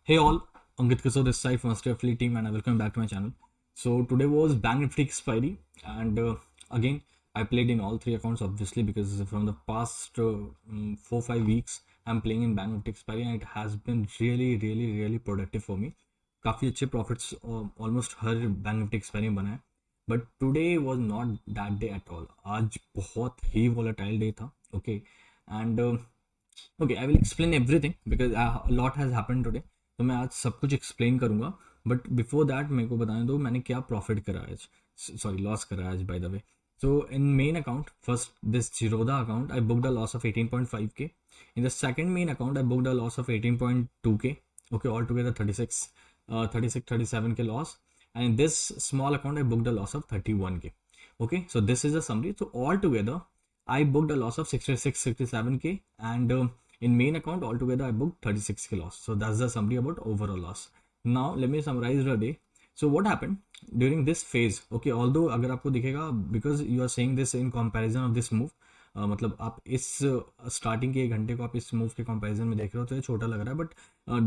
Hey all, Ankit Kaso this side from Master Affiliate team and welcome back to my channel. So today was Bank Nifty expiry and again I played in all three accounts obviously because from the past 4-5 weeks I'm playing in Bank Nifty expiry and it has been really productive for me. काफ़ी अच्छे profits almost हर Bank Nifty expiry में बना है. But today was not that day at all. आज बहुत ही volatile day था. Okay and okay, I will explain everything because a lot has happened today. तो मैं आज सब कुछ एक्सप्लेन करूंगा बट बिफोर दैट मेरे को बताने दो मैंने क्या प्रॉफिट करा आज, सॉरी लॉस करा आज by the way. So in main account, first this Zerodha account, I booked a loss of 18.5k. In the second main account, I booked a loss of 18.2k. Okay, altogether 37k loss. And in this small account, I booked a loss of 31k. Okay, so this is the summary. So altogether, I booked a loss of 67k, and in main account altogether I booked 36k loss. So that's the summary about overall loss. Now let me summarize the day. So what happened during this phase? Okay, although अगर आपको दिखेगा because you are saying this in comparison of this move, मतलब आप इस starting के 1 घंटे को आप इस मूव के कंपैरिजन में देख रहे हो तो ये छोटा लग रहा है but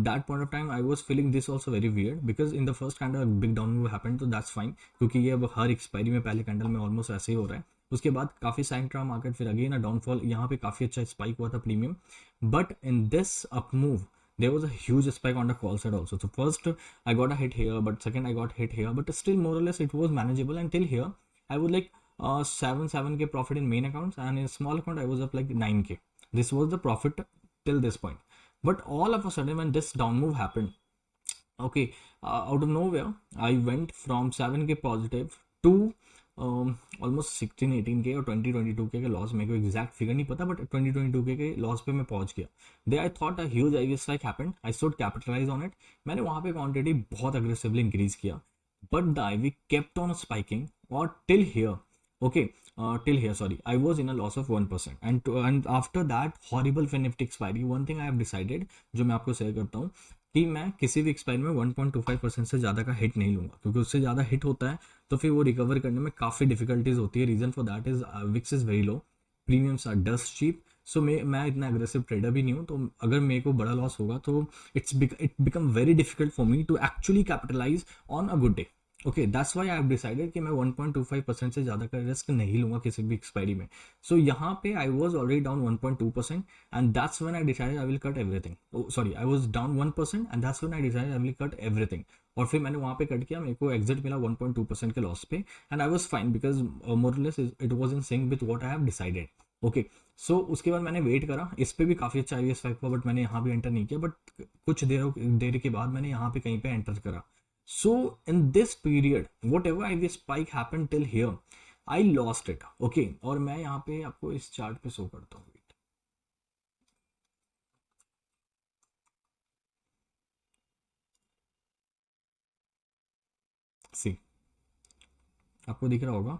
that point of time I was feeling this also very weird because in the first candle big down move happened तो दैट्स फाइन क्योंकि ये अब हर एक्सपायरी में पहले कैंडल में ऑलमोस्ट ऐसे ही हो रहा है. उसके बाद काफ़ी साइड ट्रा मार्केट फिर अगेन ना डाउनफॉल, यहाँ पे काफ़ी अच्छा स्पाइक हुआ था premium but in this up move there was a huge spike on the call side also. So first I got a hit here but second I got hit here but still more or less it was manageable until here I was like 7k profit in main accounts and in small account I was up like 9k. This was the profit till this point but all of a sudden when this down move happened, okay, out of nowhere I went from 7k positive to almost 16-18k और 20-22k के loss. मेरे को exact figure नहीं पता but 20-22k के loss पे मैं पहुंच गया. दे I thought a huge I wish like happened, I should capitalize on it. मैंने वहां पे क्वांटिटी बहुत अग्रेसिवली इंक्रीज किया but the IV kept on spiking और till here. Okay, till here, sorry, I was in a loss of 1% and after that horrible Nifty expiry, one thing I have decided जो मैं आपको share करता हूँ कि मैं किसी भी एक्सपायरी में 1.25% से ज़्यादा का हिट नहीं लूँगा क्योंकि उससे ज़्यादा हिट होता है तो फिर वो रिकवर करने में काफ़ी डिफिकल्टीज होती है. Reason for that is VIX is very low, premiums are dust cheap. So मैं इतना अग्रेसिव ट्रेडर भी नहीं हूँ तो अगर मेरे को बड़ा लॉस होगा तो it become very difficult for me to actually capitalize on a good day. Okay, that's why I have decided कि मैं 1.25% से ज़्यादा का रिस्क नहीं लूँगा किसी भी एक्सपायरी में. सो यहाँ पे I was already down 1.2% and that's when I decided I will cut everything. Sorry, I was down 1% and that's when I decided I will cut everything. और फिर मैंने वहाँ पे कट किया, मेरे को एग्जिट मिला 1.2% के लॉस पे and I was fine because more or less it was in sync with what I have decided. Okay, so उसके बाद मैंने वेट करा, इस पर भी काफ़ी अच्छा आई एस हुआ बट मैंने यहाँ भी एंटर नहीं किया बट कुछ देर के बाद मैंने यहाँ पे कहीं पे एंटर करा. So in this period, whatever IV spike happened till here, I lost it. Okay, और मैं यहाँ पे आपको इस चार्ट पे शो करता हूँ. सी, आपको दिख रहा होगा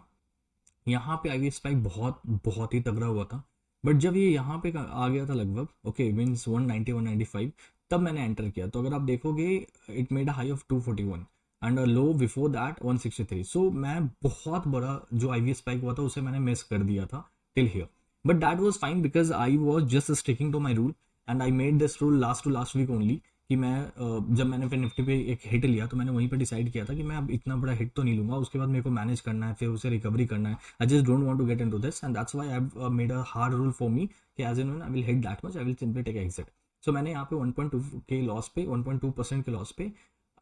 यहाँ पे IV स्पाइक बहुत ही तगड़ा हुआ था बट जब ये यहाँ पे आ गया था लगभग, ओके, मीन्स 190-195, तब मैंने एंटर किया. तो अगर आप देखोगे it made a high of 241 and a low before that 163. सो मैं बहुत बड़ा जो IV स्पाइक हुआ था उसे मैंने मिस कर दिया था till here but that was fine because I was just sticking to my rule and I made this rule last week only कि मैं जब मैंने फिर निफ्टी पे एक हिट लिया तो मैंने वहीं पे डिसाइड किया था कि मैं अब इतना बड़ा हिट तो नहीं लूंगा, उसके बाद मेरे को मैनेज करना है, फिर उसे रिकवरी करना है. I just don't want to get into this and that's why I have made a hard rule for me कि as and when I will hit that much I will simply take exit. So मैंने यहाँ पे 1.2 के loss पे 1.2% के loss पे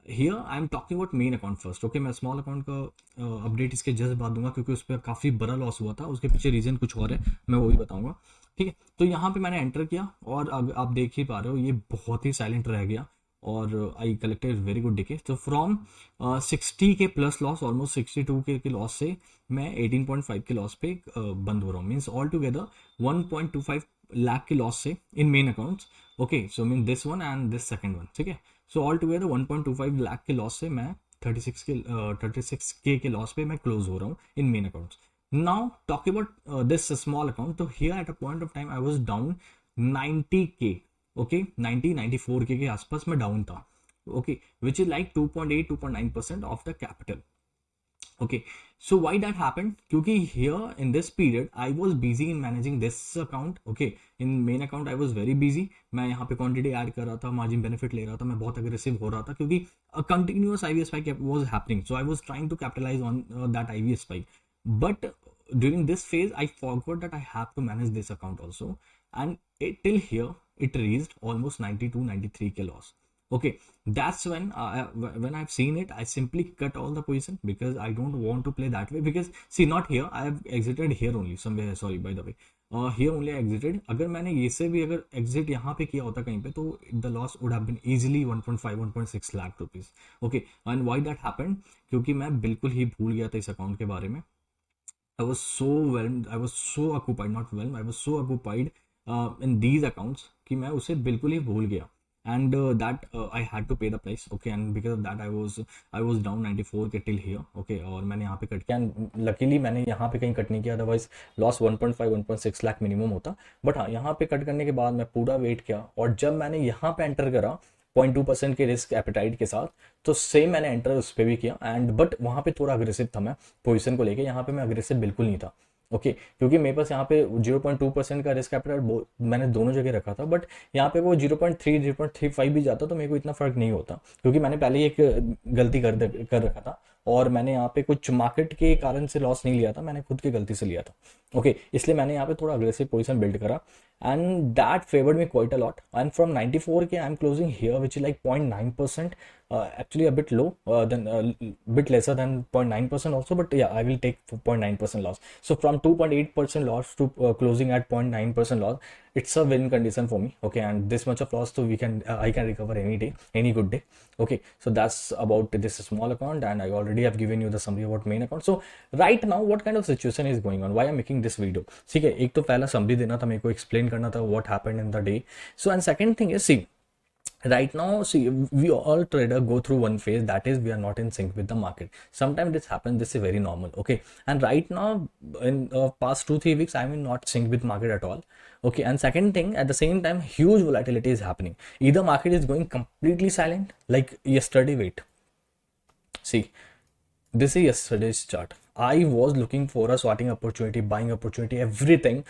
here I am talking about main account first. Okay, मैं small account का अपडेट इसके जस्ट बाद दूंगा क्योंकि उस पर काफ़ी बड़ा लॉस हुआ था, उसके पीछे रीज़न कुछ और है, मैं वो भी बताऊंगा. ठीक है, तो यहाँ पे मैंने एंटर किया और अब आप देख ही पा रहे हो ये बहुत ही साइलेंट रह गया और I collected very good decay. तो फ्रॉम 60 के प्लस लॉस ऑलमोस्ट 62 के लॉस से मैं 18.5 के लॉस पे बंद हो रहा हूँ. मीन्स ऑल टुगेदर 1.25 लाख के लॉस से in main accounts. Okay, so mean this one and this second one. ठीक है, सो ऑल टुगेदर 1.25 लाख के लॉस से मैं 36k के लॉस पे मैं क्लोज हो रहा हूँ in main accounts. Now talk about this small account. तो here at a point of time I was down 90k. Okay, 90-94 के आसपास मैं डाउन था. Okay, which is like 2.8-2.9% of the capital. Okay, So why that happened? क्योंकि here in this period I was busy in managing this account. Okay, in main account I was very busy. मैं यहाँ पे quantity add कर रहा था, margin benefit ले रहा था, मैं बहुत aggressive हो रहा था क्योंकि a continuous IVS spike was happening. So I was trying to capitalize on that IVS spike. But during this phase I forgot that I have to manage this account also, and till here it reached almost 92 93k loss. Okay, that's when I've seen it, I simply cut all the position because I don't want to play that way. Because see, not here, I have exited here only somewhere, sorry by the way, here only I exited. अगर मैंने ये से भी अगर exit यहाँ पे किया होता कहीं पे तो the loss would have been easily 1.5 1.6 lakh rupees. Okay, and why that happened? क्योंकि मैं बिल्कुल ही भूल गया था इस अकाउंट के बारे में. I was so whelmed, I was so occupied, not whelmed, I was so occupied in these accounts कि मैं उसे बिल्कुल ही भूल गया. And that I had to pay the price. Okay, and because of that I was down 94 के till here. Okay, और मैंने यहाँ पे कट किया, लकीली मैंने यहाँ पे कहीं कट नहीं किया, अदरवाइज लॉस 1.5 1.6 लाख मिनिमम होता. बट हाँ, यहाँ पे कट करने के बाद मैं पूरा वेट किया, और जब मैंने यहाँ पे एंटर करा 0.2% के रिस्क एपेटाइट के साथ, तो सेम मैंने एंटर उस पर भी किया. एंड बट वहाँ पे थोड़ा अग्रेसिव था मैं पोजीशन को लेके, यहाँ पे मैं अग्रेसिव बिल्कुल नहीं था. ओके, क्योंकि मेरे पास यहाँ पे 0.2% का रिस्क कैपिटल मैंने दोनों जगह रखा था. बट यहाँ पे वो 0.3 0.35 भी जाता तो मेरे को इतना फर्क नहीं होता, क्योंकि मैंने पहले ही एक गलती कर रखा था, और मैंने यहाँ पे कुछ मार्केट के कारण से लॉस नहीं लिया था, मैंने खुद की गलती से लिया था. ओके, इसलिए मैंने यहाँ पे थोड़ा अग्रेसिव पोजीशन बिल्ड करा, and that favoured me quite a lot. And from 94 के I am closing here which is like 0.9%, actually a bit low, than bit lesser than 0.9% also, but yeah, I will take 0.9% loss. So from 2.8% loss to closing at 0.9% loss, it's a win condition for me. Okay, and this much of loss, so I can recover any day, any good day. Okay, so that's about this small account, and I already have given you the summary about main account. So right now what kind of situation is going on, why I'm making this video? ठीक है, एक तो पहला summary देना था मेरे को, explain करना था what happened in the day. So and second thing is, see, right now, see, we all trader go through one phase, that is we are not in sync with the market. Sometimes this happens, this is very normal. Okay, and right now in past 2-3 weeks I'm in not sync with market at all. Okay, and second thing, at the same time huge volatility is happening. Either market is going completely silent like yesterday. Wait, see, this is yesterday's chart. I was looking for a swatting opportunity, buying opportunity, everything,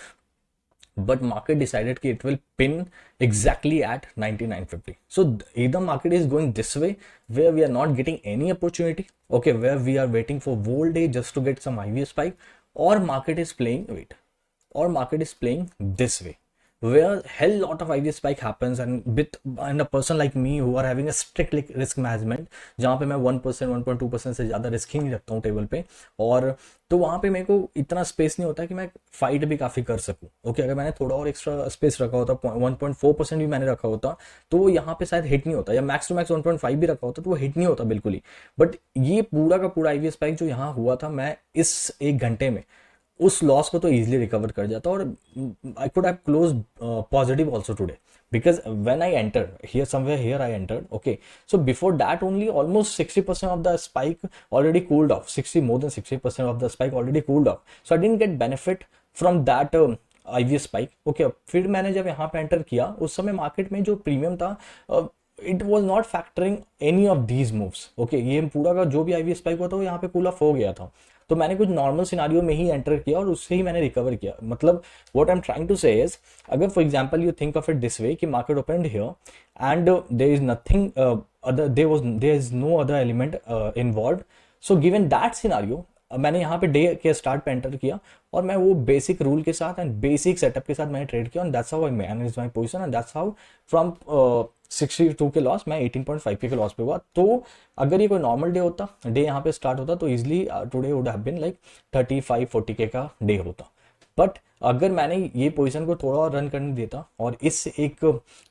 but market decided that it will pin exactly at 99.50. So either market is going this way where we are not getting any opportunity, okay, where we are waiting for whole day just to get some IVS spike, or market is playing this way where hell lot of IVS spike happens, and a person like me who are having a strict risk management, जहाँ पे मैं 1% 1.2% से ज़्यादा risk ही नहीं रखता हूँ table पे, और तो वहाँ पे मेरे को इतना स्पेस नहीं होता कि मैं फाइट भी काफ़ी कर सकूँ. ओके, अगर मैंने थोड़ा और एक्स्ट्रा स्पेस रखा होता, 1.4% भी मैंने रखा होता, तो वो यहाँ पे शायद हिट नहीं होता, या मैक्स टू मैक्स 1.5 भी रखा होता तो वो हिट नहीं होता बिल्कुल ही. बट ये पूरा का पूरा IVS स्पाइक जो यहाँ हुआ था, मैं इस 1 घंटे में उस लॉस को तो इजीली रिकवर कर जाता, और I could have close positive also today, because when I entered here, somewhere here I entered. Okay, so before that only almost 60% of the spike already cooled off, more than 60% of the spike already cooled off, so I didn't get benefit from that IVS spike. Okay, फिर मैंने जब यहाँ पे enter किया, उस समय market में जो प्रीमियम था, it was not factoring any of these moves. Okay, ये पूरा का जो भी IVS स्पाइक हुआ था वो यहाँ पे कूल ऑफ हो गया था, तो मैंने कुछ नॉर्मल सिनारियो में ही एंटर किया और उससे ही मैंने रिकवर किया. मतलब what I am trying to say is, अगर for example you think of it this way कि market opened here and there is nothing other, there is no other element involve, so given that scenario मैंने यहाँ पे day के start पे enter किया, और मैं वो बेसिक रूल के साथ एंड बेसिक सेटअप के साथ मैंने ट्रेड किया, and that's how I manage my position, and that's how from 62 के लॉस मैं 18.5 के लॉस पे हुआ. तो अगर ये कोई नॉर्मल डे होता, डे यहाँ पे स्टार्ट होता, तो easily today would have been like 35-40 के का डे होता. बट अगर मैंने ये पोजीशन को थोड़ा और रन करने देता और इस 1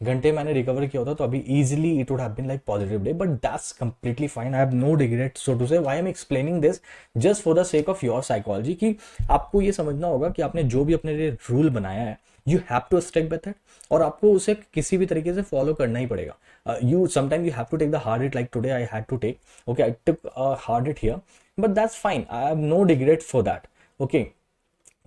घंटे मैंने रिकवर किया होता, तो अभी easily it would have been like positive day. But that's completely fine, I have no regret, so to say. Why I am explaining this, just for the sake of your psychology, कि आपको ये समझना होगा कि आपने जो भी अपने लिए रूल बनाया है, you have to stick with it, और आपको उसे किसी भी तरीके से फॉलो करना ही पड़ेगा. You sometime you have to take the hard hit, like today I had to take. Okay, I took hard hit here, but that's fine, I have no regret for that. Okay,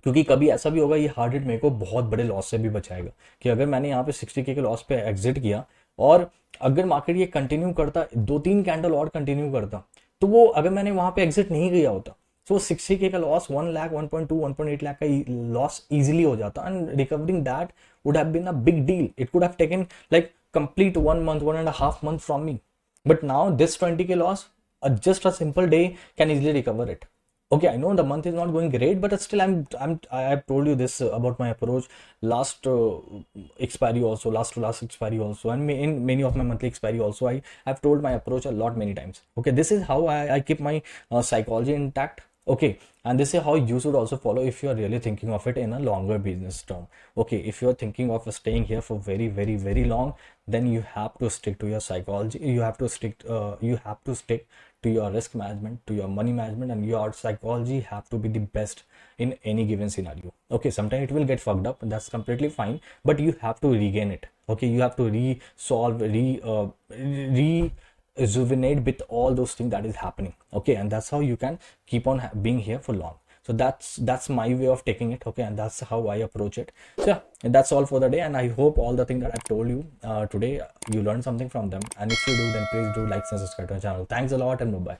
क्योंकि कभी ऐसा भी होगा ये hard hit मेरे को बहुत बड़े लॉस से भी बचाएगा, कि अगर मैंने यहाँ पे 60K के लॉस पे एग्जिट किया, और अगर मार्केट ये कंटिन्यू करता, 2-3 कैंडल और कंटिन्यू करता, तो वो अगर मैंने वहां पे एग्जिट नहीं किया होता, सो 60K का लॉस 1 लाख 1.2 1.8 लाख का लॉस इजीली हो जाता, and recovering that would have been a big deal. It could have taken like complete 1 month, 1.5 months from me. But now this 20K loss, just a simple day can easily recover it. Okay, I know the month is not going great, but still I've told you this about my approach last expiry also, last to last expiry also, and in many of my monthly expiry also, I've told my approach a lot many times. Okay, this is how I keep my psychology intact. Okay, and this is how you should also follow if you are really thinking of it in a longer business term. Okay, if you are thinking of staying here for very very very long, then you have to stick to your psychology, you have to stick to your risk management, to your money management, and your psychology have to be the best in any given scenario. Okay, sometimes it will get fucked up, and that's completely fine, but you have to regain it. Okay, you have to rejuvenate with all those things that is happening. Okay, and that's how you can keep on being here for long. So that's my way of taking it. Okay, and that's how I approach it. So yeah, that's all for the day, and I hope all the things that I've told you today, you learned something from them, and if you do, then please do like and subscribe to my channel. Thanks a lot, and bye bye.